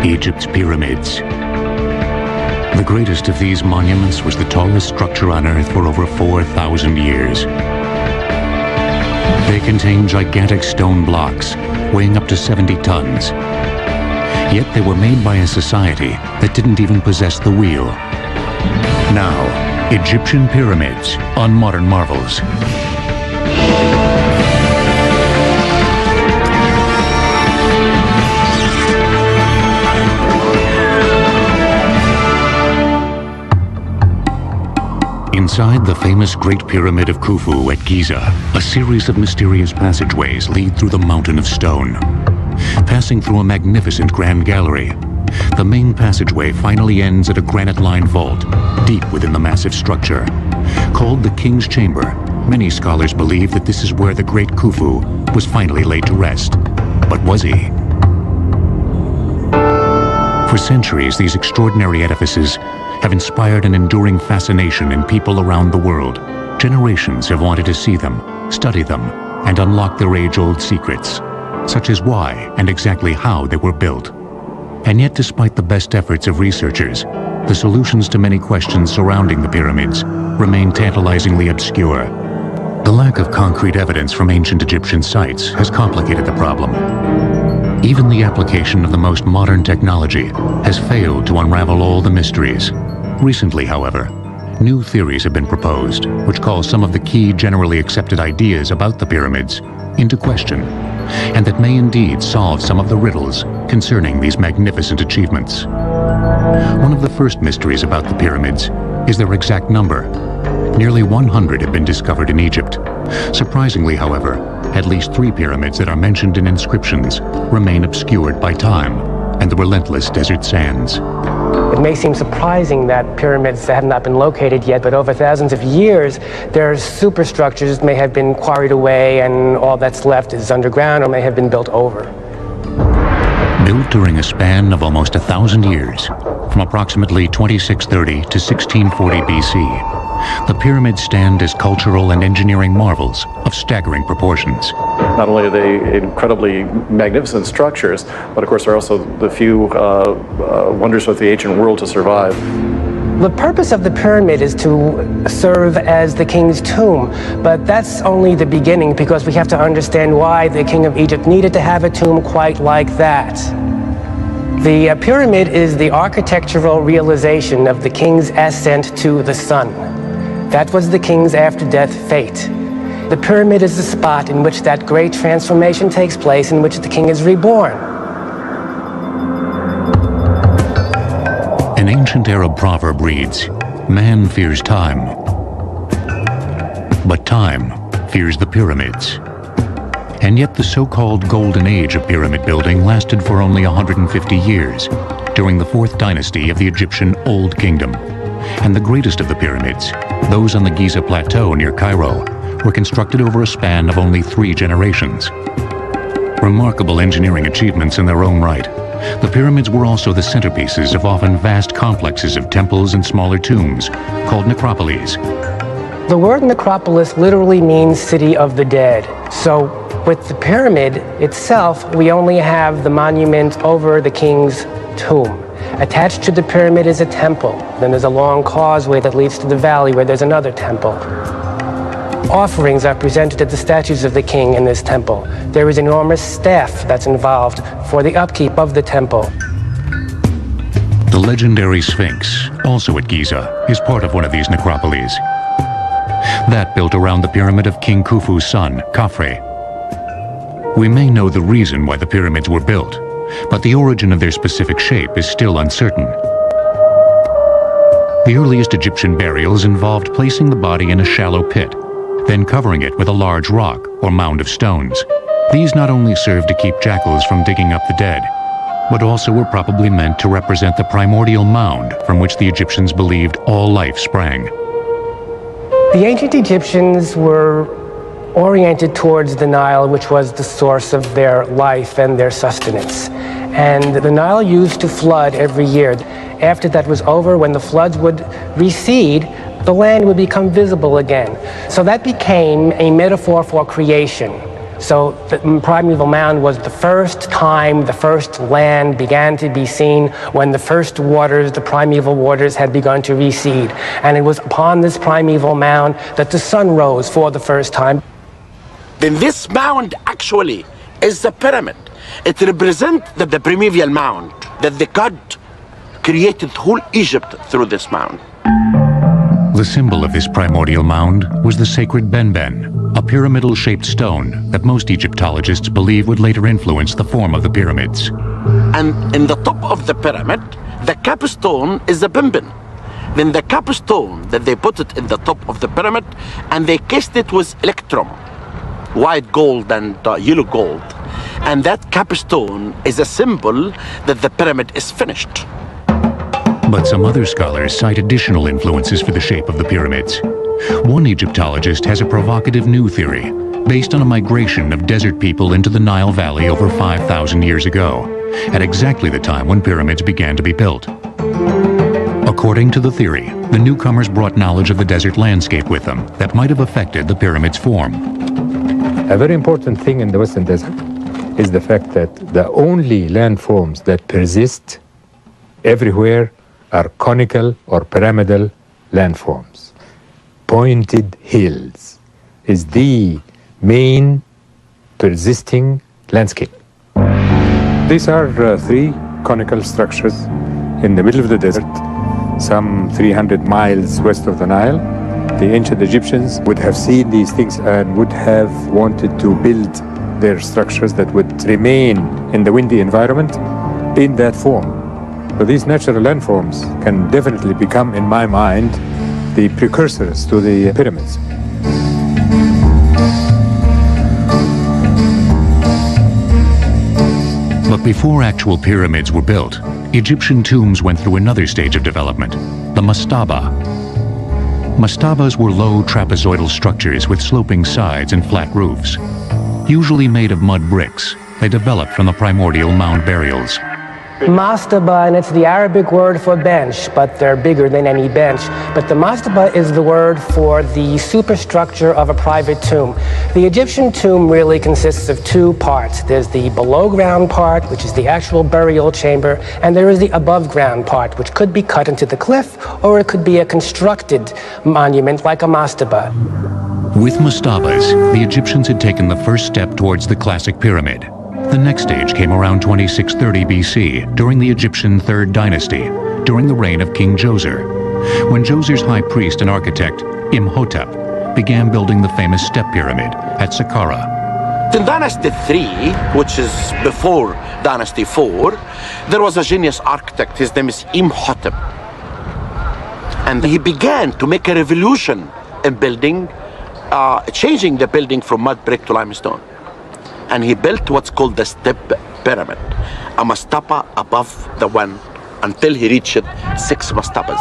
Egypt's pyramids. The greatest of these monuments was the tallest structure on Earth for over 4,000 years. They contain gigantic stone blocks, weighing up to 70 tons. Yet they were made by a society that didn't even possess the wheel. Now, Egyptian pyramids on Modern Marvels. Inside the famous Great Pyramid of Khufu at Giza, a series of mysterious passageways lead through the mountain of stone. Passing through a magnificent grand gallery, the main passageway finally ends at a granite-lined vault, deep within the massive structure. Called the King's Chamber, many scholars believe that this is where the great Khufu was finally laid to rest. But was he? For centuries, these extraordinary edifices have inspired an enduring fascination in people around the world. Generations have wanted to see them, study them, and unlock their age-old secrets, such as why and exactly how they were built. And yet, despite the best efforts of researchers, the solutions to many questions surrounding the pyramids remain tantalizingly obscure. The lack of concrete evidence from ancient Egyptian sites has complicated the problem. Even the application of the most modern technology has failed to unravel all the mysteries. Recently, however, new theories have been proposed, which call some of the key generally accepted ideas about the pyramids into question, and that may indeed solve some of the riddles concerning these magnificent achievements. One of the first mysteries about the pyramids is their exact number. Nearly 100 have been discovered in Egypt. Surprisingly, however, at least 3 pyramids that are mentioned in inscriptions remain obscured by time and the relentless desert sands. It may seem surprising that pyramids have not been located yet, but over thousands of years, their superstructures may have been quarried away and all that's left is underground or may have been built over. Built during a span of almost 1,000 years, from approximately 2630 to 1640 BC, the pyramids stand as cultural and engineering marvels of staggering proportions. Not only are they incredibly magnificent structures, but of course they're also the few wonders of the ancient world to survive. The purpose of the pyramid is to serve as the king's tomb, but that's only the beginning because we have to understand why the king of Egypt needed to have a tomb quite like that. The pyramid is the architectural realization of the king's ascent to the sun. That was the king's after-death fate. The pyramid is the spot in which that great transformation takes place, in which the king is reborn. An ancient Arab proverb reads, "Man fears time, but time fears the pyramids." And yet the so-called golden age of pyramid building lasted for only 150 years, during the 4th dynasty of the Egyptian Old Kingdom. And the greatest of the pyramids, those on the Giza Plateau near Cairo, were constructed over a span of only 3 generations. Remarkable engineering achievements in their own right, the pyramids were also the centerpieces of often vast complexes of temples and smaller tombs, called necropolis. The word necropolis literally means city of the dead. So with the pyramid itself, we only have the monument over the king's tomb. Attached to the pyramid is a temple. Then there's a long causeway that leads to the valley where there's another temple. Offerings are presented to the statues of the king in this temple. There is enormous staff that's involved for the upkeep of the temple. The legendary Sphinx, also at Giza, is part of one of these necropolis. That built around the pyramid of King Khufu's son, Khafre. We may know the reason why the pyramids were built, but the origin of their specific shape is still uncertain. The earliest Egyptian burials involved placing the body in a shallow pit, then covering it with a large rock or mound of stones. These not only served to keep jackals from digging up the dead, but also were probably meant to represent the primordial mound from which the Egyptians believed all life sprang. The ancient Egyptians were oriented towards the Nile, which was the source of their life and their sustenance. And the Nile used to flood every year. After that was over, when the floods would recede, the land would become visible again. So that became a metaphor for creation. So the primeval mound was the first time the first land began to be seen when the first waters, the primeval waters, had begun to recede. And it was upon this primeval mound that the sun rose for the first time. Then this mound actually is the pyramid. It represents the primeval mound, that the God created whole Egypt through this mound. The symbol of this primordial mound was the sacred benben, a pyramidal-shaped stone that most Egyptologists believe would later influence the form of the pyramids. And in the top of the pyramid, the capstone is the benben. Then the capstone, that they put it in the top of the pyramid, and they cased it with electrum, white gold and yellow gold. And that capstone is a symbol that the pyramid is finished. But some other scholars cite additional influences for the shape of the pyramids. One Egyptologist has a provocative new theory, based on a migration of desert people into the Nile Valley over 5,000 years ago, at exactly the time when pyramids began to be built. According to the theory, the newcomers brought knowledge of the desert landscape with them that might have affected the pyramid's form. A very important thing in the Western Desert is the fact that the only landforms that persist everywhere are conical or pyramidal landforms. Pointed hills is the main persisting landscape. These are three conical structures in the middle of the desert, some 300 miles west of the Nile. The ancient Egyptians would have seen these things and would have wanted to build their structures that would remain in the windy environment in that form. So these natural landforms can definitely become, in my mind, the precursors to the pyramids. But before actual pyramids were built, Egyptian tombs went through another stage of development, the mastaba. Mastabas were low trapezoidal structures with sloping sides and flat roofs. Usually made of mud bricks, they developed from the primordial mound burials. Mastaba, and it's the Arabic word for bench, but they're bigger than any bench. But the mastaba is the word for the superstructure of a private tomb. The Egyptian tomb really consists of two parts. There's the below ground part, which is the actual burial chamber, and there is the above ground part, which could be cut into the cliff, or it could be a constructed monument like a mastaba. With mastabas, the Egyptians had taken the first step towards the classic pyramid. The next stage came around 2630 BC, during the Egyptian Third Dynasty, during the reign of King Djoser, when Djoser's high priest and architect, Imhotep, began building the famous step pyramid at Saqqara. In Dynasty 3, which is before Dynasty 4, there was a genius architect. His name is Imhotep. And he began to make a revolution in building, changing the building from mud brick to limestone. And he built what's called the step pyramid, a mastaba above the one, until he reached 6 mastabas.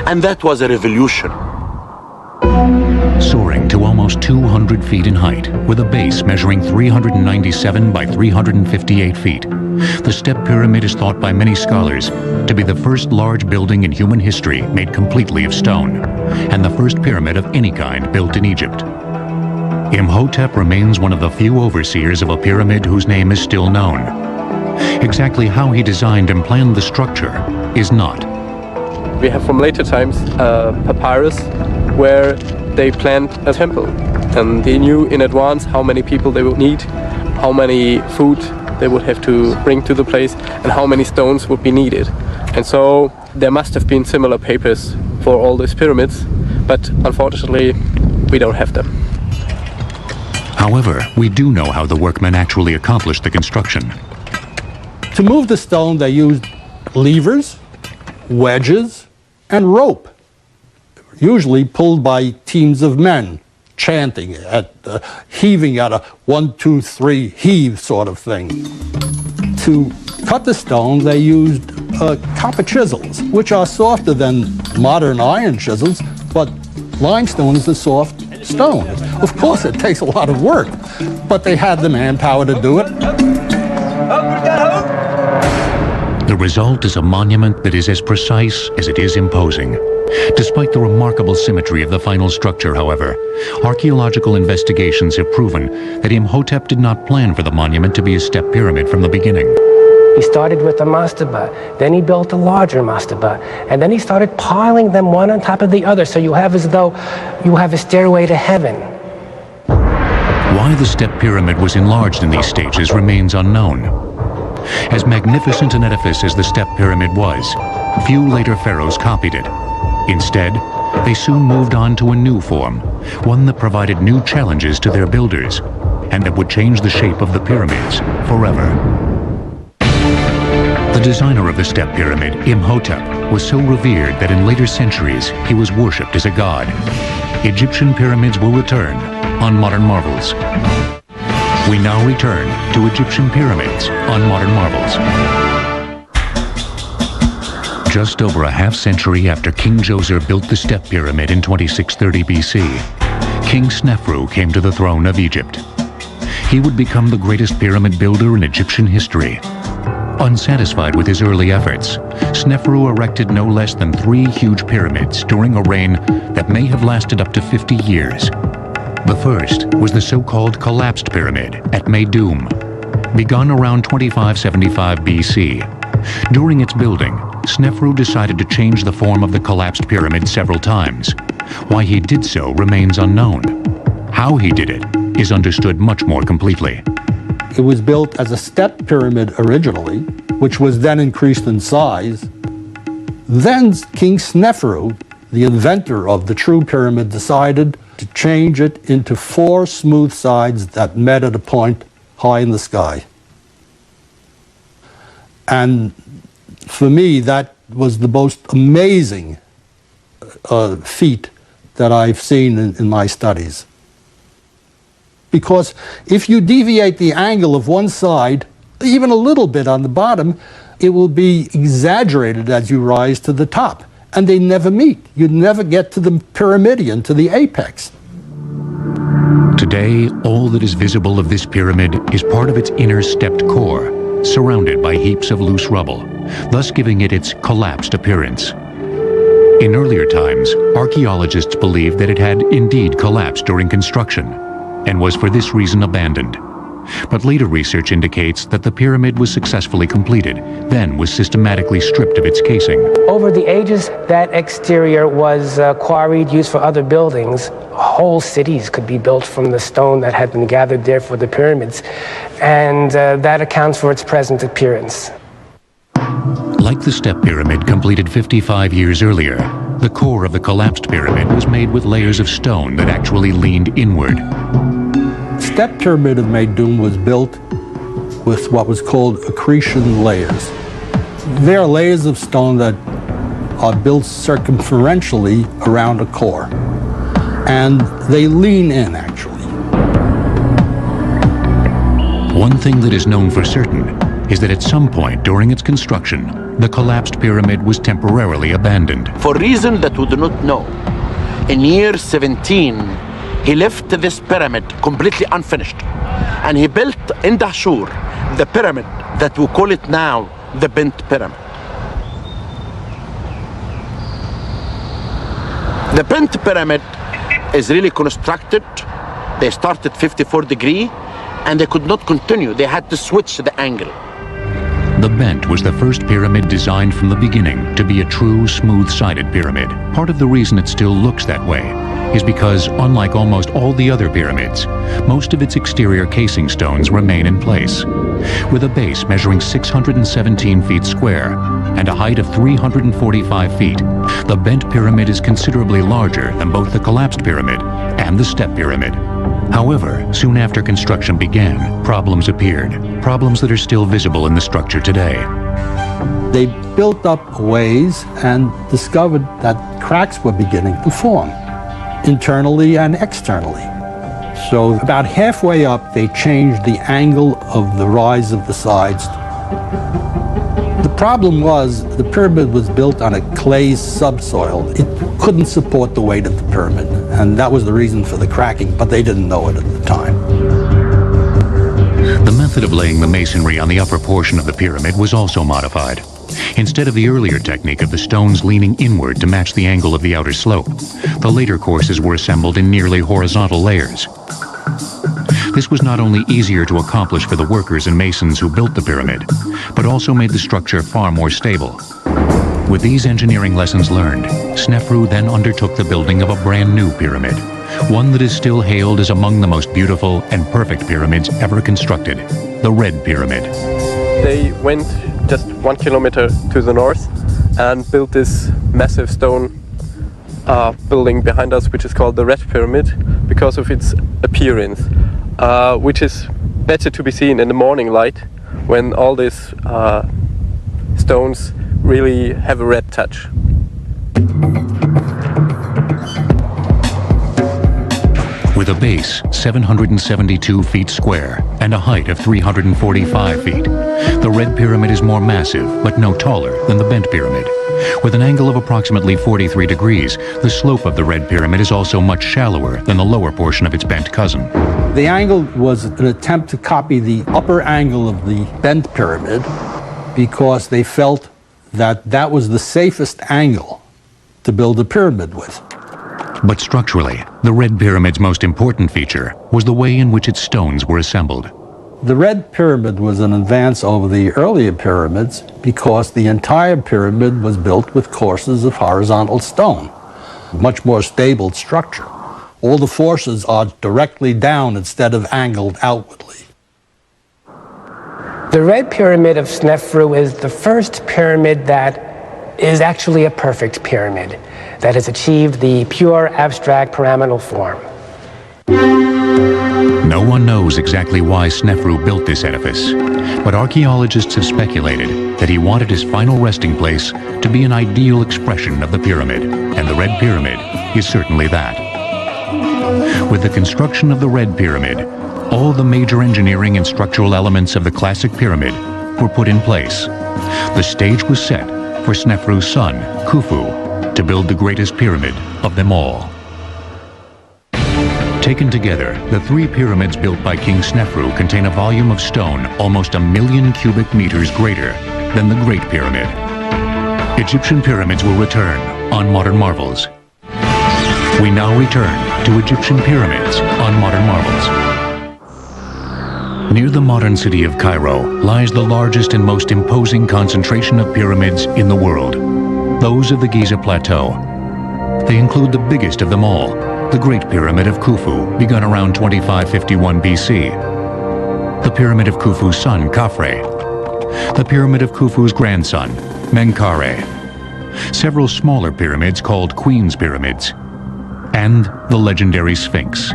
And that was a revolution. Soaring to almost 200 feet in height, with a base measuring 397 by 358 feet, the step pyramid is thought by many scholars to be the first large building in human history made completely of stone, and the first pyramid of any kind built in Egypt. Imhotep remains one of the few overseers of a pyramid whose name is still known. Exactly how he designed and planned the structure is not. We have from later times papyrus where they planned a temple, and they knew in advance how many people they would need, how many food they would have to bring to the place, and how many stones would be needed. And so there must have been similar papers for all these pyramids, but unfortunately we don't have them. However, we do know how the workmen actually accomplished the construction. To move the stone, they used levers, wedges, and rope, usually pulled by teams of men, chanting, heaving at a 1, 2, 3 heave sort of thing. To cut the stone, they used copper chisels, which are softer than modern iron chisels, but limestone is a soft stone. Of course, it takes a lot of work, but they had the manpower to do it. The result is a monument that is as precise as it is imposing. Despite the remarkable symmetry of the final structure, however, archaeological investigations have proven that Imhotep did not plan for the monument to be a step pyramid from the beginning. He started with a mastaba, then he built a larger mastaba, and then he started piling them one on top of the other, so you have as though you have a stairway to heaven. Why the step pyramid was enlarged in these stages remains unknown. As magnificent an edifice as the step pyramid was, few later pharaohs copied it. Instead, they soon moved on to a new form, one that provided new challenges to their builders, and that would change the shape of the pyramids forever. The designer of the step pyramid, Imhotep, was so revered that in later centuries he was worshipped as a god. Egyptian pyramids will return on Modern Marvels. We now return to Egyptian pyramids on Modern Marvels. Just over a half-century after King Djoser built the step pyramid in 2630 BC, King Snefru came to the throne of Egypt. He would become the greatest pyramid builder in Egyptian history. Unsatisfied with his early efforts, Snefru erected no less than 3 huge pyramids during a reign that may have lasted up to 50 years. The first was the so-called collapsed pyramid at Meidum, begun around 2575 BC. During its building, Snefru decided to change the form of the collapsed pyramid several times. Why he did so remains unknown. How he did it is understood much more completely. It was built as a step pyramid originally, which was then increased in size. Then King Snefru, the inventor of the true pyramid, decided to change it into 4 smooth sides that met at a point high in the sky. And for me, that was the most amazing feat that I've seen in my studies. Because if you deviate the angle of one side, even a little bit on the bottom, it will be exaggerated as you rise to the top. And they never meet. You'd never get to the pyramidion, to the apex. Today, all that is visible of this pyramid is part of its inner stepped core, surrounded by heaps of loose rubble, thus giving it its collapsed appearance. In earlier times, archaeologists believed that it had indeed collapsed during construction, and was for this reason abandoned. But later research indicates that the pyramid was successfully completed, then was systematically stripped of its casing. Over the ages, that exterior was quarried, used for other buildings. Whole cities could be built from the stone that had been gathered there for the pyramids, and that accounts for its present appearance. Like the step pyramid completed 55 years earlier, the core of the collapsed pyramid was made with layers of stone that actually leaned inward. Step pyramid of Meidum was built with what was called accretion layers. They are layers of stone that are built circumferentially around a core, and they lean in, actually. One thing that is known for certain is that at some point during its construction, the collapsed pyramid was temporarily abandoned. For reason that we do not know, in year 17, he left this pyramid completely unfinished. And he built in Dahshur the pyramid that we call it now the bent pyramid. The bent pyramid is really constructed. They started 54 degrees and they could not continue. They had to switch the angle. The bent was the first pyramid designed from the beginning to be a true smooth-sided pyramid. Part of the reason it still looks that way is because, unlike almost all the other pyramids, most of its exterior casing stones remain in place. With a base measuring 617 feet square and a height of 345 feet, the bent pyramid is considerably larger than both the collapsed pyramid and the step pyramid. However, soon after construction began, problems appeared, problems that are still visible in the structure today. They built up ways and discovered that cracks were beginning to form, internally and externally. So about halfway up, they changed the angle of the rise of the sides. The problem was the pyramid was built on a clay subsoil. It couldn't support the weight of the pyramid, and that was the reason for the cracking, but they didn't know it at the time. The method of laying the masonry on the upper portion of the pyramid was also modified. Instead of the earlier technique of the stones leaning inward to match the angle of the outer slope, the later courses were assembled in nearly horizontal layers. This was not only easier to accomplish for the workers and masons who built the pyramid, but also made the structure far more stable. With these engineering lessons learned, Snefru then undertook the building of a brand new pyramid, one that is still hailed as among the most beautiful and perfect pyramids ever constructed, the Red Pyramid. They went just 1 kilometer to the north and built this massive stone building behind us, which is called the Red Pyramid, because of its appearance, which is better to be seen in the morning light when all these stones really have a red touch. With a base 772 feet square and a height of 345 feet, the Red Pyramid is more massive but no taller than the Bent Pyramid. With an angle of approximately 43 degrees, the slope of the Red Pyramid is also much shallower than the lower portion of its bent cousin. The angle was an attempt to copy the upper angle of the Bent Pyramid because they felt that that was the safest angle to build a pyramid with. But structurally, the Red Pyramid's most important feature was the way in which its stones were assembled. The Red Pyramid was an advance over the earlier pyramids because the entire pyramid was built with courses of horizontal stone, much more stable structure. All the forces are directly down instead of angled outwardly. The Red Pyramid of Snefru is the first pyramid that is actually a perfect pyramid, that has achieved the pure abstract pyramidal form. No one knows exactly why Snefru built this edifice, but archaeologists have speculated that he wanted his final resting place to be an ideal expression of the pyramid, and the Red Pyramid is certainly that. With the construction of the Red Pyramid, all the major engineering and structural elements of the classic pyramid were put in place. The stage was set for Snefru's son, Khufu, to build the greatest pyramid of them all. Taken together, the three pyramids built by King Snefru contain a volume of stone almost 1 million cubic meters greater than the Great Pyramid. Egyptian pyramids will return on Modern Marvels. We now return to Egyptian pyramids on Modern Marvels. Near the modern city of Cairo lies the largest and most imposing concentration of pyramids in the world, those of the Giza Plateau. They include the biggest of them all, the Great Pyramid of Khufu, begun around 2551 BC, the Pyramid of Khufu's son, Khafre, the Pyramid of Khufu's grandson, Menkaure, several smaller pyramids called Queen's Pyramids, and the legendary Sphinx.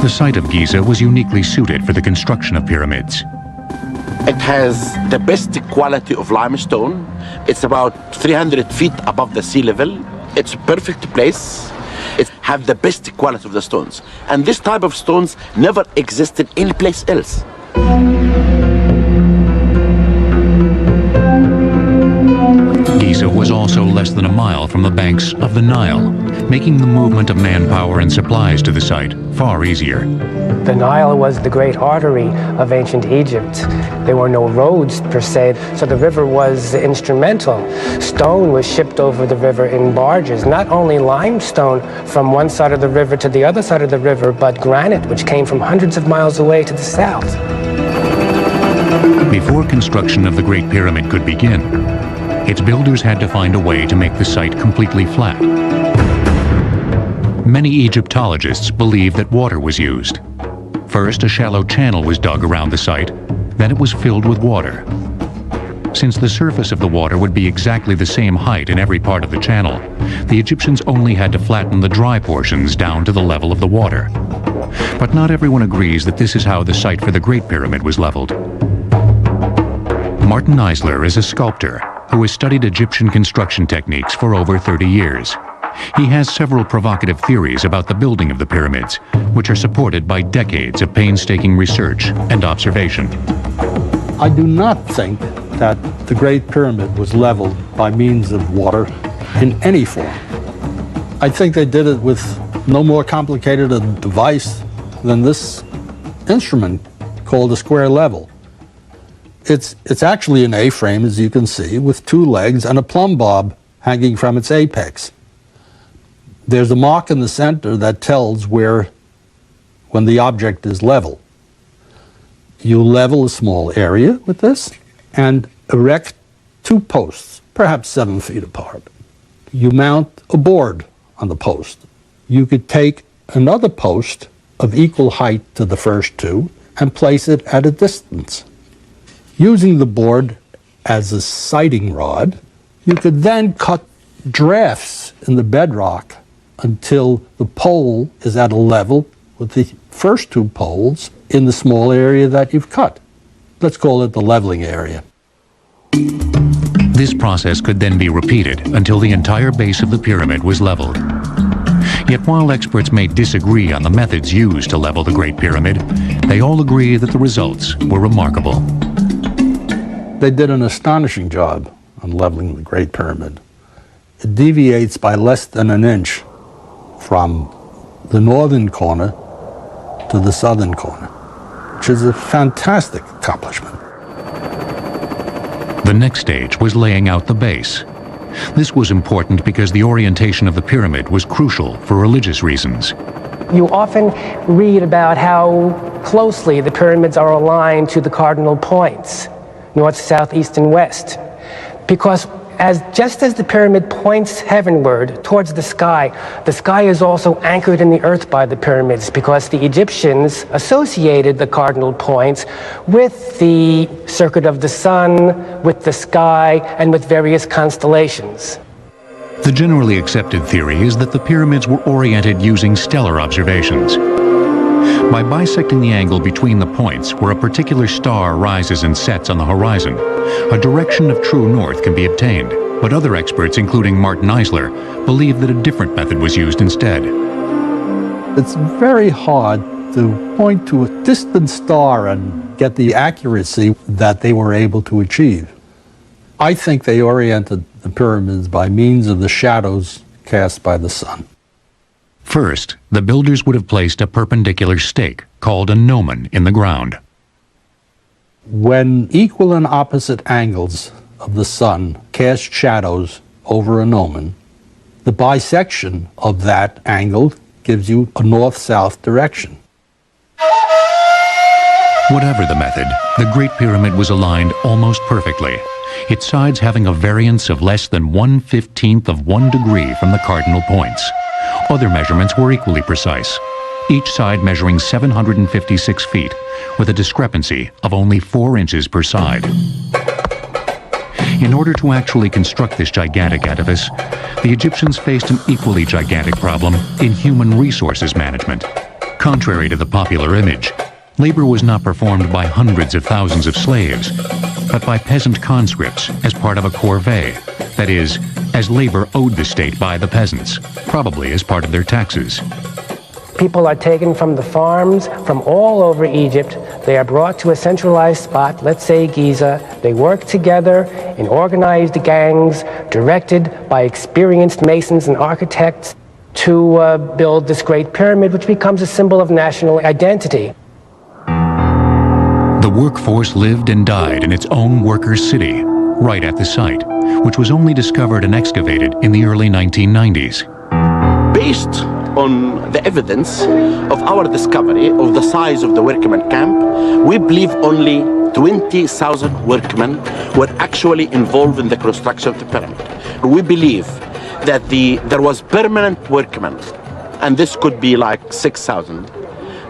The site of Giza was uniquely suited for the construction of pyramids. It has the best quality of limestone. It's about 300 feet above the sea level. It's a perfect place. It has the best quality of the stones. And this type of stones never existed anyplace else. Giza was also less than a mile from the banks of the Nile, making the movement of manpower and supplies to the site far easier. The Nile was the great artery of ancient Egypt. There were no roads per se, so the river was instrumental. Stone was shipped over the river in barges, not only limestone from one side of the river to the other side of the river, but granite, which came from hundreds of miles away to the south. Before construction of the Great Pyramid could begin, its builders had to find a way to make the site completely flat. Many Egyptologists believe that water was used. First, a shallow channel was dug around the site, then it was filled with water. Since the surface of the water would be exactly the same height in every part of the channel, the Egyptians only had to flatten the dry portions down to the level of the water. But not everyone agrees that this is how the site for the Great Pyramid was leveled. Martin Eisler is a sculptor who has studied Egyptian construction techniques for over 30 years. He has several provocative theories about the building of the pyramids, which are supported by decades of painstaking research and observation. I do not think that the Great Pyramid was leveled by means of water in any form. I think they did it with no more complicated a device than this instrument called a square level. It's actually an A-frame, as you can see, with two legs and a plumb bob hanging from its apex. There's a mark in the center that tells when the object is level. You level a small area with this and erect two posts, perhaps 7 feet apart. You mount a board on the post. You could take another post of equal height to the first two and place it at a distance. Using the board as a sighting rod, you could then cut drafts in the bedrock until the pole is at a level with the first two poles in the small area that you've cut. Let's call it the leveling area. This process could then be repeated until the entire base of the pyramid was leveled. Yet while experts may disagree on the methods used to level the Great Pyramid, they all agree that the results were remarkable. They did an astonishing job on leveling the Great Pyramid. It deviates by less than an inch from the northern corner to the southern corner, which is a fantastic accomplishment. The next stage was laying out the base. This was important because the orientation of the pyramid was crucial for religious reasons. You often read about how closely the pyramids are aligned to the cardinal points, north, south, east, and west. Because just as the pyramid points heavenward towards the sky is also anchored in the earth by the pyramids, because the Egyptians associated the cardinal points with the circuit of the sun, with the sky, and with various constellations. The generally accepted theory is that the pyramids were oriented using stellar observations. By bisecting the angle between the points where a particular star rises and sets on the horizon, a direction of true north can be obtained. But other experts, including Martin Eisler, believe that a different method was used instead. It's very hard to point to a distant star and get the accuracy that they were able to achieve. I think they oriented the pyramids by means of the shadows cast by the sun. First, the builders would have placed a perpendicular stake, called a gnomon, in the ground. When equal and opposite angles of the sun cast shadows over a gnomon, the bisection of that angle gives you a north-south direction. Whatever the method, the Great Pyramid was aligned almost perfectly, its sides having a variance of less than 1/15 of 1 degree from the cardinal points. Other measurements were equally precise, each side measuring 756 feet, with a discrepancy of only 4 inches per side. In order to actually construct this gigantic edifice, the Egyptians faced an equally gigantic problem in human resources management. Contrary to the popular image, labor was not performed by hundreds of thousands of slaves, but by peasant conscripts as part of a corvée, that is, as labor owed the state by the peasants, probably as part of their taxes. People are taken from the farms from all over Egypt. They are brought to a centralized spot, let's say Giza. They work together in organized gangs, directed by experienced masons and architects to build this Great Pyramid, which becomes a symbol of national identity. The workforce lived and died in its own workers' city, right at the site, which was only discovered and excavated in the early 1990s. Based on the evidence of our discovery of the size of the workmen camp, we believe only 20,000 workmen were actually involved in the construction of the pyramid. We believe that there was permanent workmen, and this could be like 6,000.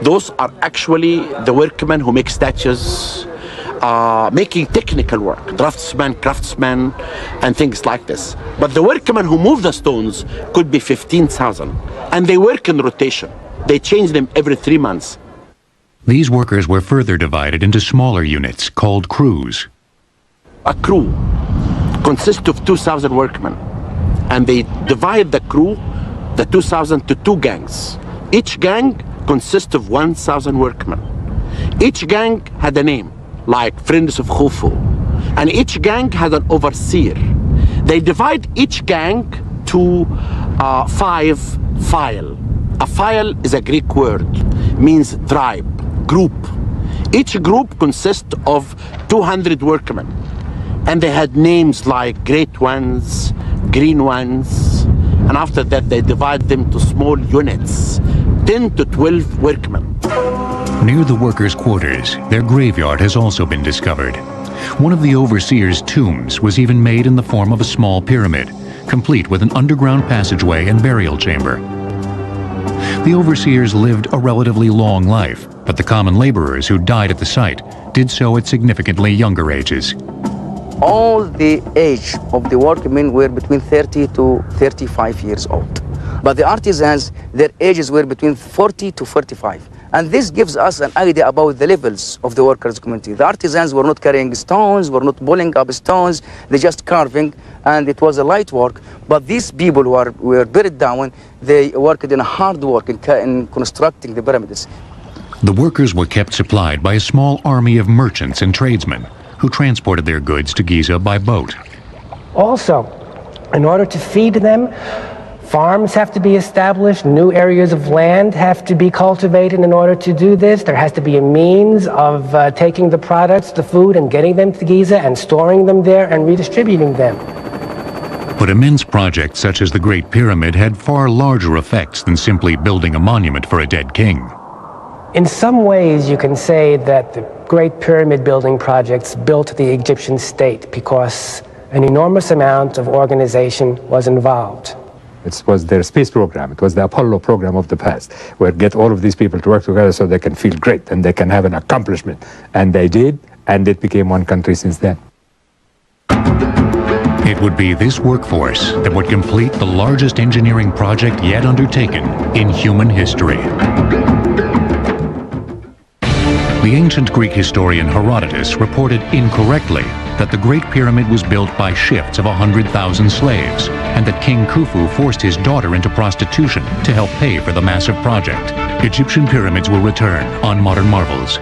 Those are actually the workmen who make statues, making technical work, draftsmen, craftsmen, and things like this. But the workmen who move the stones could be 15,000, and they work in rotation. They change them every 3 months. These workers were further divided into smaller units called crews. A crew consists of 2,000 workmen, and they divide the crew, the 2,000, to 2 gangs. Each gang consists of 1,000 workmen. Each gang had a name, like Friends of Khufu, and each gang had an overseer. They divide each gang to 5 file. A file is a Greek word, means tribe, group. Each group consists of 200 workmen. And they had names like Great Ones, Green Ones, and after that they divide them to small units, 10 to 12 workmen. Near the workers' quarters, their graveyard has also been discovered. One of the overseers' tombs was even made in the form of a small pyramid, complete with an underground passageway and burial chamber. The overseers lived a relatively long life, but the common laborers who died at the site did so at significantly younger ages. All the age of the workmen were between 30 to 35 years old. But the artisans, their ages were between 40 to 45. And this gives us an idea about the levels of the workers' community. The artisans were not carrying stones, were not pulling up stones, they just carving, and it was a light work. But these people who were buried down, they worked in hard work in constructing the pyramids. The workers were kept supplied by a small army of merchants and tradesmen who transported their goods to Giza by boat. Also, in order to feed them, farms have to be established, new areas of land have to be cultivated in order to do this. There has to be a means of taking the products, the food, and getting them to Giza and storing them there and redistributing them. But immense projects such as the Great Pyramid had far larger effects than simply building a monument for a dead king. In some ways, you can say that the Great Pyramid building projects built the Egyptian state because an enormous amount of organization was involved. It was their space program. It was the Apollo program of the past, where get all of these people to work together so they can feel great and they can have an accomplishment. And they did, and it became one country since then. It would be this workforce that would complete the largest engineering project yet undertaken in human history. The ancient Greek historian Herodotus reported incorrectly that the Great Pyramid was built by shifts of 100,000 slaves, and that King Khufu forced his daughter into prostitution to help pay for the massive project. Egyptian pyramids will return on Modern Marvels.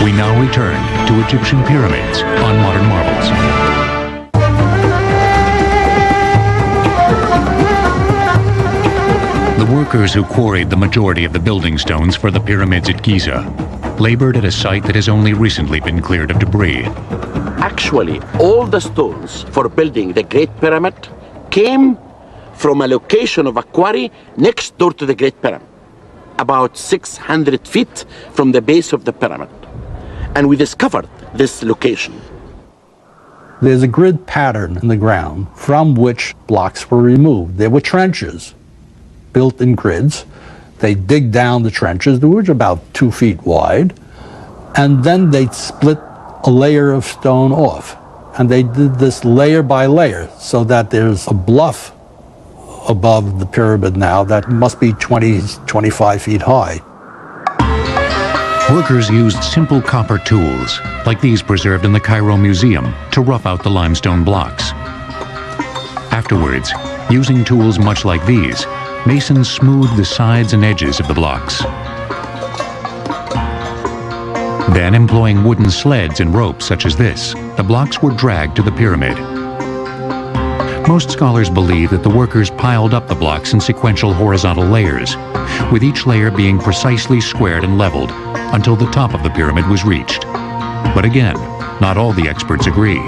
We now return to Egyptian pyramids on Modern Marvels. The workers who quarried the majority of the building stones for the pyramids at Giza labored at a site that has only recently been cleared of debris. Actually, all the stones for building the Great Pyramid came from a location of a quarry next door to the Great Pyramid, about 600 feet from the base of the pyramid. And we discovered this location. There's a grid pattern in the ground from which blocks were removed. There were trenches built in grids. They dig down the trenches, which are about 2 feet wide, and then they split a layer of stone off. And they did this layer by layer so that there's a bluff above the pyramid now that must be 20, 25 feet high. Workers used simple copper tools, like these preserved in the Cairo Museum, to rough out the limestone blocks. Afterwards, using tools much like these, masons smoothed the sides and edges of the blocks. Then, employing wooden sleds and ropes such as this, the blocks were dragged to the pyramid. Most scholars believe that the workers piled up the blocks in sequential horizontal layers, with each layer being precisely squared and leveled until the top of the pyramid was reached. But again, not all the experts agree.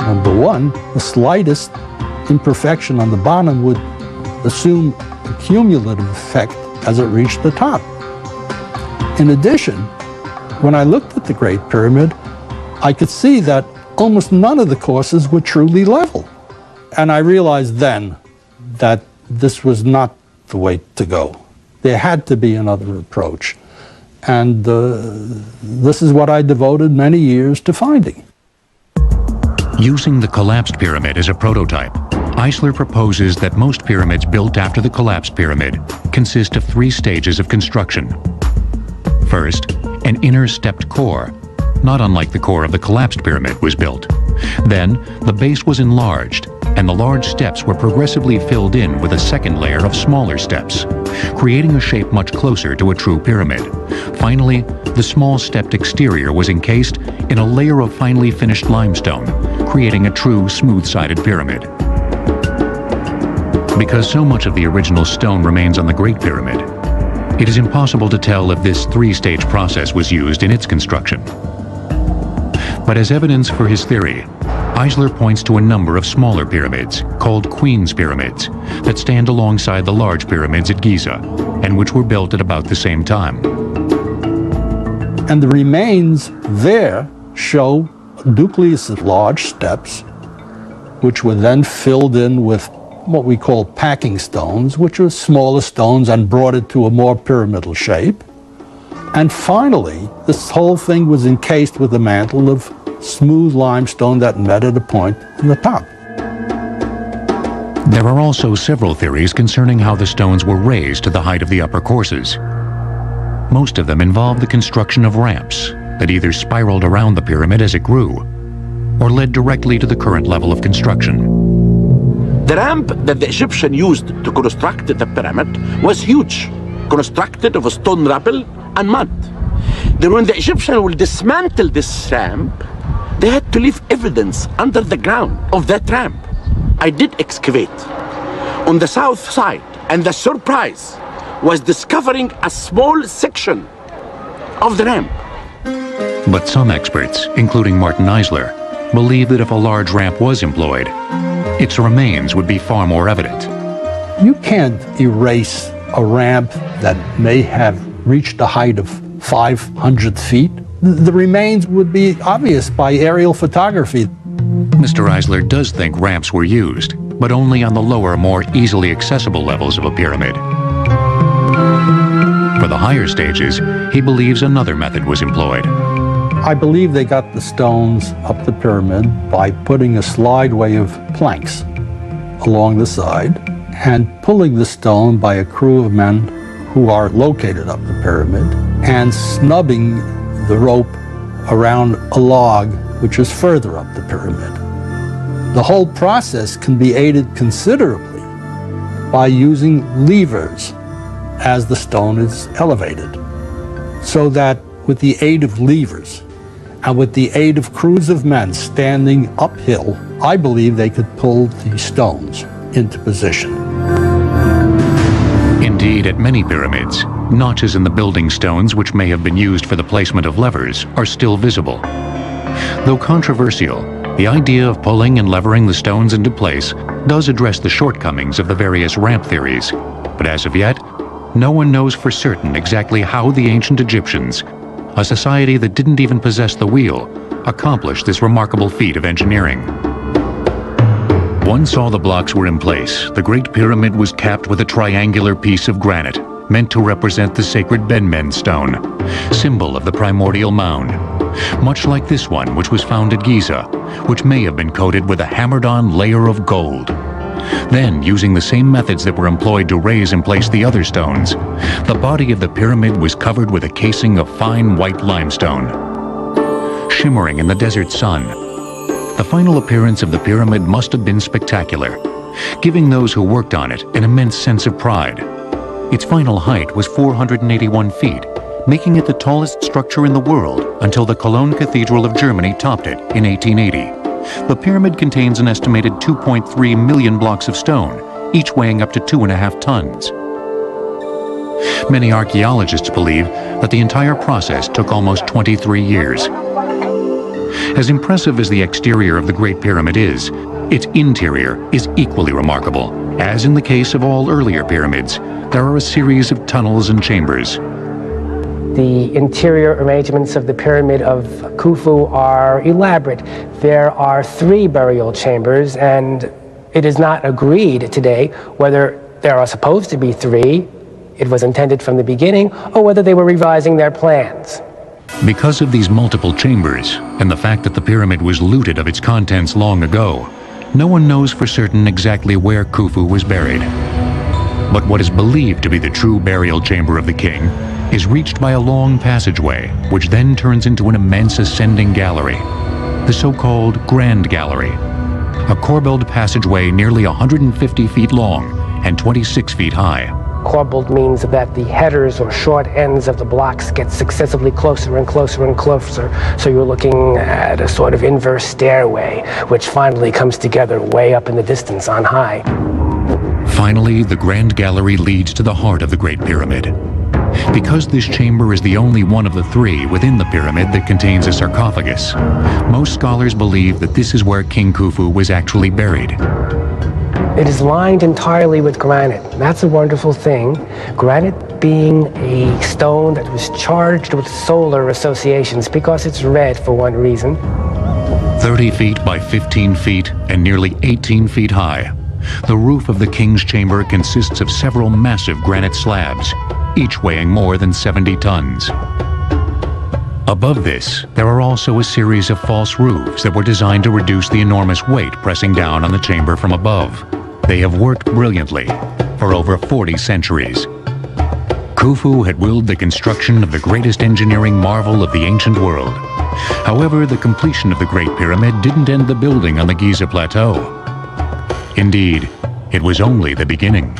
Number one, the slightest imperfection on the bottom would assume a cumulative effect as it reached the top. In addition, when I looked at the Great Pyramid, I could see that almost none of the courses were truly level. And I realized then that this was not the way to go. There had to be another approach. And this is what I devoted many years to finding. Using the collapsed pyramid as a prototype, Eisler proposes that most pyramids built after the collapsed pyramid consist of 3 stages of construction. First, an inner stepped core, not unlike the core of the collapsed pyramid, was built. Then, the base was enlarged, and the large steps were progressively filled in with a second layer of smaller steps, creating a shape much closer to a true pyramid. Finally, the small stepped exterior was encased in a layer of finely finished limestone, creating a true smooth-sided pyramid. Because so much of the original stone remains on the Great Pyramid, It is impossible to tell if this three-stage process was used in its construction. But as evidence for his theory, Eisler points to a number of smaller pyramids, called Queen's Pyramids, that stand alongside the large pyramids at Giza, and which were built at about the same time. And the remains there show a nucleus of large steps, which were then filled in with what we call packing stones, which are smaller stones, and brought it to a more pyramidal shape. And finally, this whole thing was encased with a mantle of smooth limestone that met at a point in the top. There are also several theories concerning how the stones were raised to the height of the upper courses. Most of them involve the construction of ramps that either spiraled around the pyramid as it grew, or led directly to the current level of construction. The ramp that the Egyptian used to construct the pyramid was huge, constructed of stone rubble and mud. Then when the Egyptian will dismantle this ramp, they had to leave evidence under the ground of that ramp. I did excavate on the south side, and the surprise was discovering a small section of the ramp. But some experts, including Martin Eisler, believe that if a large ramp was employed, its remains would be far more evident. You can't erase a ramp that may have reached a height of 500 feet. The remains would be obvious by aerial photography. Mr. Eisler does think ramps were used, but only on the lower, more easily accessible levels of a pyramid. For the higher stages, he believes another method was employed. I believe they got the stones up the pyramid by putting a slideway of planks along the side and pulling the stone by a crew of men who are located up the pyramid and snubbing the rope around a log which is further up the pyramid. The whole process can be aided considerably by using levers as the stone is elevated, so that with the aid of levers and with the aid of crews of men standing uphill, I believe they could pull the stones into position. Indeed, at many pyramids, notches in the building stones which may have been used for the placement of levers are still visible. Though controversial, the idea of pulling and levering the stones into place does address the shortcomings of the various ramp theories, but as of yet, no one knows for certain exactly how the ancient Egyptians, a society that didn't even possess the wheel, accomplished this remarkable feat of engineering. Once all the blocks were in place, the Great Pyramid was capped with a triangular piece of granite, meant to represent the sacred Benmen stone, symbol of the primordial mound, much like this one which was found at Giza, which may have been coated with a hammered-on layer of gold. Then, using the same methods that were employed to raise and place the other stones, the body of the pyramid was covered with a casing of fine white limestone. Shimmering in the desert sun, the final appearance of the pyramid must have been spectacular, giving those who worked on it an immense sense of pride. Its final height was 481 feet, making it the tallest structure in the world until the Cologne Cathedral of Germany topped it in 1880. The pyramid contains an estimated 2.3 million blocks of stone, each weighing up to 2.5 tons. Many archaeologists believe that the entire process took almost 23 years. As impressive as the exterior of the Great Pyramid is, its interior is equally remarkable. As in the case of all earlier pyramids, there are a series of tunnels and chambers. The interior arrangements of the Pyramid of Khufu are elaborate. There are 3 burial chambers, and it is not agreed today whether there are supposed to be 3, it was intended from the beginning, or whether they were revising their plans. Because of these multiple chambers, and the fact that the pyramid was looted of its contents long ago, no one knows for certain exactly where Khufu was buried. But what is believed to be the true burial chamber of the king is reached by a long passageway, which then turns into an immense ascending gallery, the so-called Grand Gallery, a corbelled passageway nearly 150 feet long and 26 feet high. Corbelled means that the headers or short ends of the blocks get successively closer and closer and closer, so you're looking at a sort of inverse stairway, which finally comes together way up in the distance on high. Finally, the Grand Gallery leads to the heart of the Great Pyramid. Because this chamber is the only one of the three within the pyramid that contains a sarcophagus, most scholars believe that this is where King Khufu was actually buried. It is lined entirely with granite. That's a wonderful thing. Granite being a stone that was charged with solar associations because it's red for one reason. 30 feet by 15 feet and nearly 18 feet high, the roof of the king's chamber consists of several massive granite slabs, each weighing more than 70 tons. Above this, there are also a series of false roofs that were designed to reduce the enormous weight pressing down on the chamber from above. They have worked brilliantly for over 40 centuries. Khufu had willed the construction of the greatest engineering marvel of the ancient world. However, the completion of the Great Pyramid didn't end the building on the Giza Plateau. Indeed, it was only the beginning.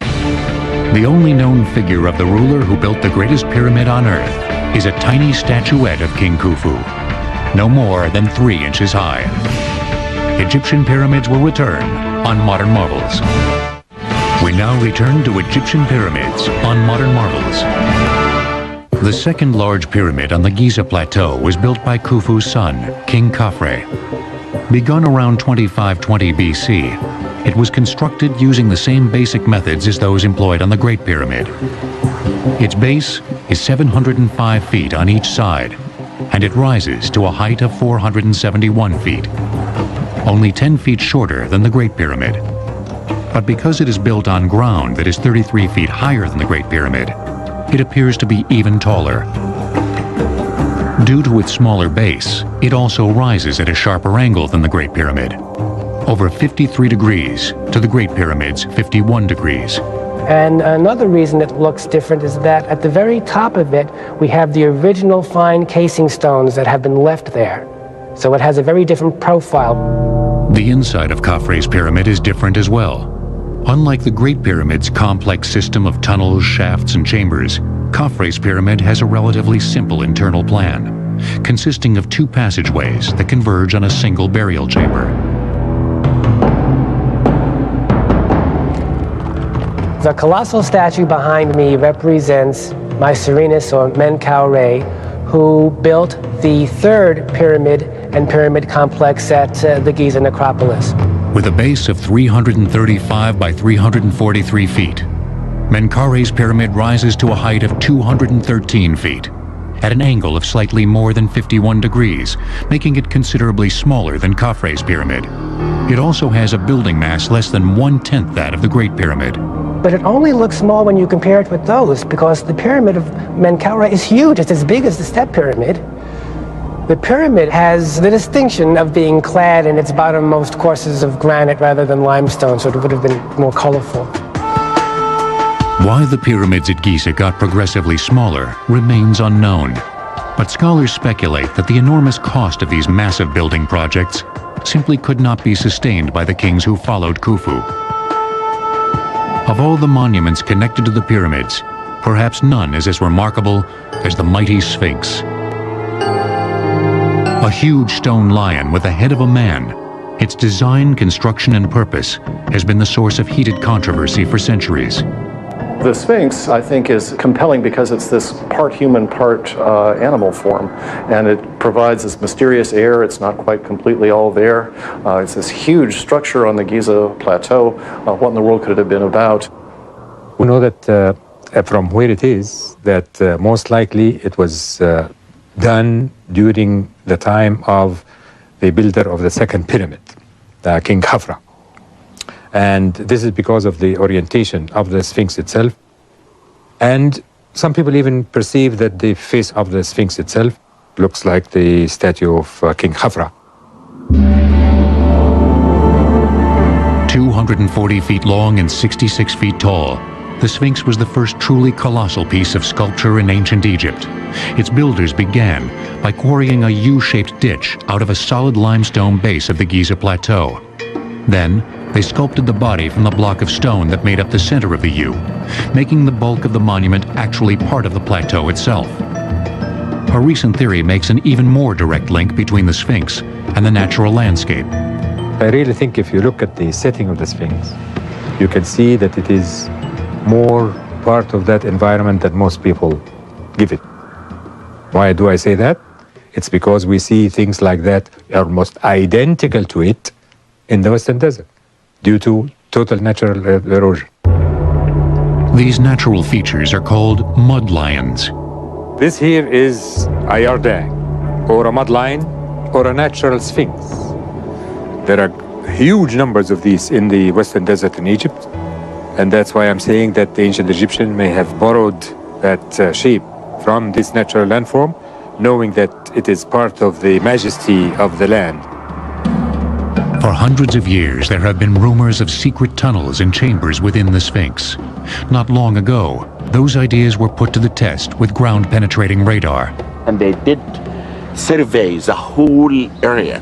The only known figure of the ruler who built the greatest pyramid on Earth is a tiny statuette of King Khufu, no more than 3 inches high. Egyptian pyramids will return on Modern Marvels. We now return to Egyptian pyramids on Modern Marvels. The second large pyramid on the Giza Plateau was built by Khufu's son, King Khafre. Begun around 2520 BC, it was constructed using the same basic methods as those employed on the Great Pyramid. Its base is 705 feet on each side, and it rises to a height of 471 feet, only 10 feet shorter than the Great Pyramid. But because it is built on ground that is 33 feet higher than the Great Pyramid, it appears to be even taller. Due to its smaller base, it also rises at a sharper angle than the Great Pyramid, over 53 degrees to the Great Pyramid's 51 degrees. And another reason it looks different is that at the very top of it, we have the original fine casing stones that have been left there. So it has a very different profile. The inside of Khafre's pyramid is different as well. Unlike the Great Pyramid's complex system of tunnels, shafts, and chambers, Khafre's pyramid has a relatively simple internal plan, consisting of 2 passageways that converge on a single burial chamber. The colossal statue behind me represents my Serenus, or Menkaure, who built the third pyramid and pyramid complex at the Giza necropolis. With a base of 335 by 343 feet, Menkaure's pyramid rises to a height of 213 feet, at an angle of slightly more than 51 degrees, making it considerably smaller than Khafre's pyramid. It also has a building mass less than 1/10 that of the Great Pyramid. But it only looks small when you compare it with those, because the pyramid of Menkaure is huge. It's as big as the Step Pyramid. The pyramid has the distinction of being clad in its bottommost courses of granite rather than limestone, so it would have been more colorful. Why the pyramids at Giza got progressively smaller remains unknown, but scholars speculate that the enormous cost of these massive building projects simply could not be sustained by the kings who followed Khufu. Of all the monuments connected to the pyramids, perhaps none is as remarkable as the mighty Sphinx. A huge stone lion with the head of a man, its design, construction, and purpose has been the source of heated controversy for centuries. The Sphinx, I think, is compelling because it's this part human, part animal form, and it provides this mysterious air. It's not quite completely all there. It's this huge structure on the Giza Plateau. What in the world could it have been about? We know that from where it is, that most likely it was done during the time of the builder of the second pyramid, King Khafre. And this is because of the orientation of the Sphinx itself. And some people even perceive that the face of the Sphinx itself looks like the statue of King Khafre. 240 feet long and 66 feet tall, the Sphinx was the first truly colossal piece of sculpture in ancient Egypt. Its builders began by quarrying a U-shaped ditch out of a solid limestone base of the Giza Plateau. Then, they sculpted the body from the block of stone that made up the center of the U, making the bulk of the monument actually part of the plateau itself. A recent theory makes an even more direct link between the Sphinx and the natural landscape. I really think if you look at the setting of the Sphinx, you can see that it is more part of that environment that most people give it. Why do I say that? It's because we see things like that almost identical to it in the Western Desert due to total natural erosion. These natural features are called mud lions. This here is a yardang, or a mud lion, or a natural sphinx. There are huge numbers of these in the Western Desert in Egypt, and that's why I'm saying that the ancient Egyptian may have borrowed that shape from this natural landform, knowing that it is part of the majesty of the land. For hundreds of years, there have been rumors of secret tunnels and chambers within the Sphinx. Not long ago, those ideas were put to the test with ground-penetrating radar. And they did survey the whole area,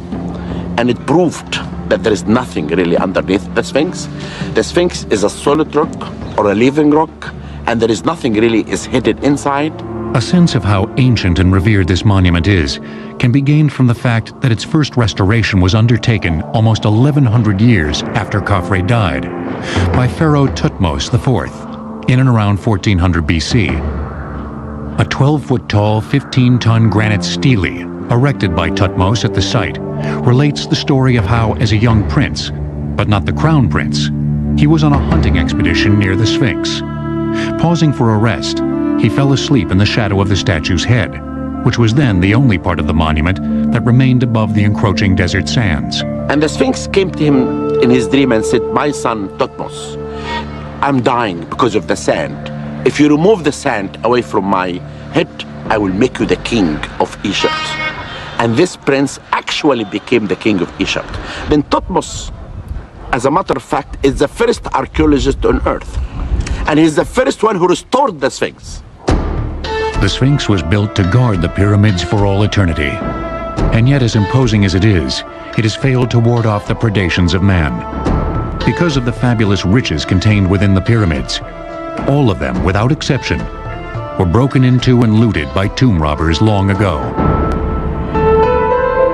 and it proved that there is nothing really underneath the Sphinx. The Sphinx is a solid rock or a living rock, and there is nothing really is hidden inside. A sense of how ancient and revered this monument is can be gained from the fact that its first restoration was undertaken almost 1,100 years after Khafre died by Pharaoh Thutmose IV in and around 1400 BC. A 12-foot-tall, 15-ton granite stele erected by Thutmose at the site relates the story of how, as a young prince, but not the crown prince, he was on a hunting expedition near the Sphinx. Pausing for a rest, he fell asleep in the shadow of the statue's head, which was then the only part of the monument that remained above the encroaching desert sands. And the Sphinx came to him in his dream and said, "My son Thutmose, I'm dying because of the sand. If you remove the sand away from my head, I will make you the king of Egypt." And this prince actually became the king of Egypt. Then Thutmose, as a matter of fact, is the first archaeologist on earth. And he's the first one who restored the Sphinx. The Sphinx was built to guard the pyramids for all eternity. And yet, as imposing as it has failed to ward off the predations of man. Because of the fabulous riches contained within the pyramids, all of them, without exception, were broken into and looted by tomb robbers long ago.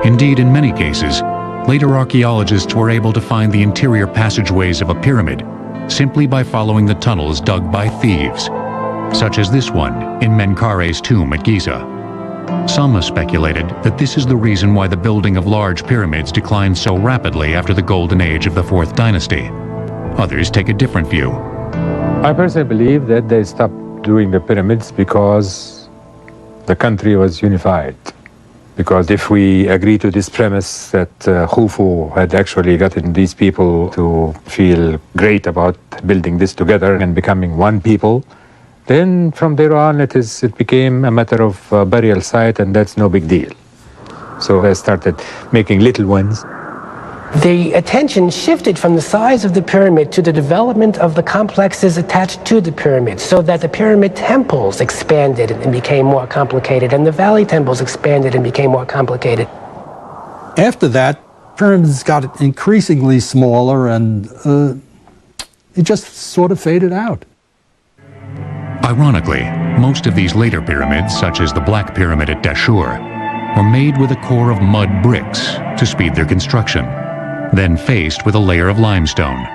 Indeed, in many cases, later archaeologists were able to find the interior passageways of a pyramid simply by following the tunnels dug by thieves, such as this one in Menkare's tomb at Giza. Some have speculated that this is the reason why the building of large pyramids declined so rapidly after the golden age of the 4th dynasty. Others take a different view. I personally believe that they stopped doing the pyramids because the country was unified. Because if we agree to this premise that Khufu had actually gotten these people to feel great about building this together and becoming one people, then from there on it became a matter of burial site, and that's no big deal. So they started making little ones. The attention shifted from the size of the pyramid to the development of the complexes attached to the pyramid, so that the pyramid temples expanded and became more complicated, and the valley temples expanded and became more complicated. After that, pyramids got increasingly smaller, and it just sort of faded out. Ironically, most of these later pyramids, such as the Black Pyramid at Dashur, were made with a core of mud bricks to speed their construction, then faced with a layer of limestone.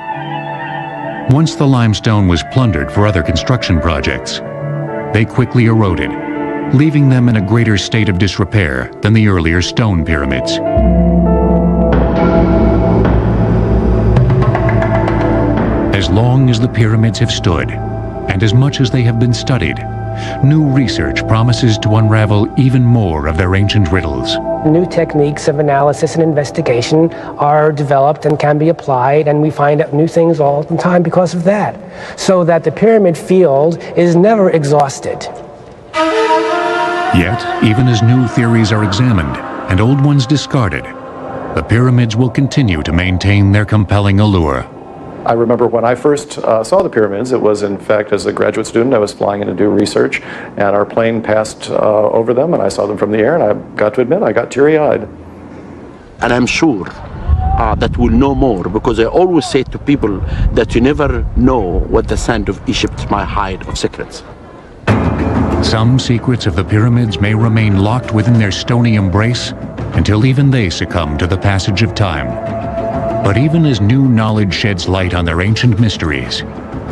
Once the limestone was plundered for other construction projects, they quickly eroded, leaving them in a greater state of disrepair than the earlier stone pyramids. As long as the pyramids have stood, and as much as they have been studied, new research promises to unravel even more of their ancient riddles. New techniques of analysis and investigation are developed and can be applied, and we find out new things all the time because of that. So that the pyramid field is never exhausted. Yet, even as new theories are examined and old ones discarded, the pyramids will continue to maintain their compelling allure. I remember when I first saw the pyramids, it was in fact as a graduate student. I was flying in to do research, and our plane passed over them, and I saw them from the air, and I got to admit, I got teary-eyed. And I'm sure that we'll know more, because I always say to people that you never know what the sand of Egypt might hide of secrets. Some secrets of the pyramids may remain locked within their stony embrace until even they succumb to the passage of time. But even as new knowledge sheds light on their ancient mysteries,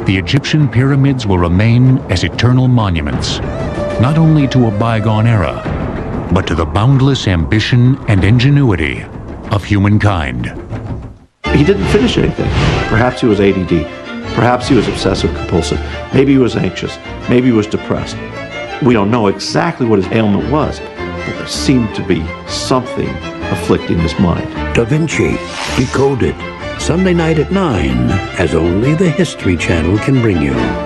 the Egyptian pyramids will remain as eternal monuments, not only to a bygone era, but to the boundless ambition and ingenuity of humankind. He didn't finish anything. Perhaps he was ADD. Perhaps he was obsessive compulsive. Maybe he was anxious. Maybe he was depressed. We don't know exactly what his ailment was, but there seemed to be something afflicting his mind. Da Vinci Decoded, Sunday night at 9, as only the History Channel can bring you.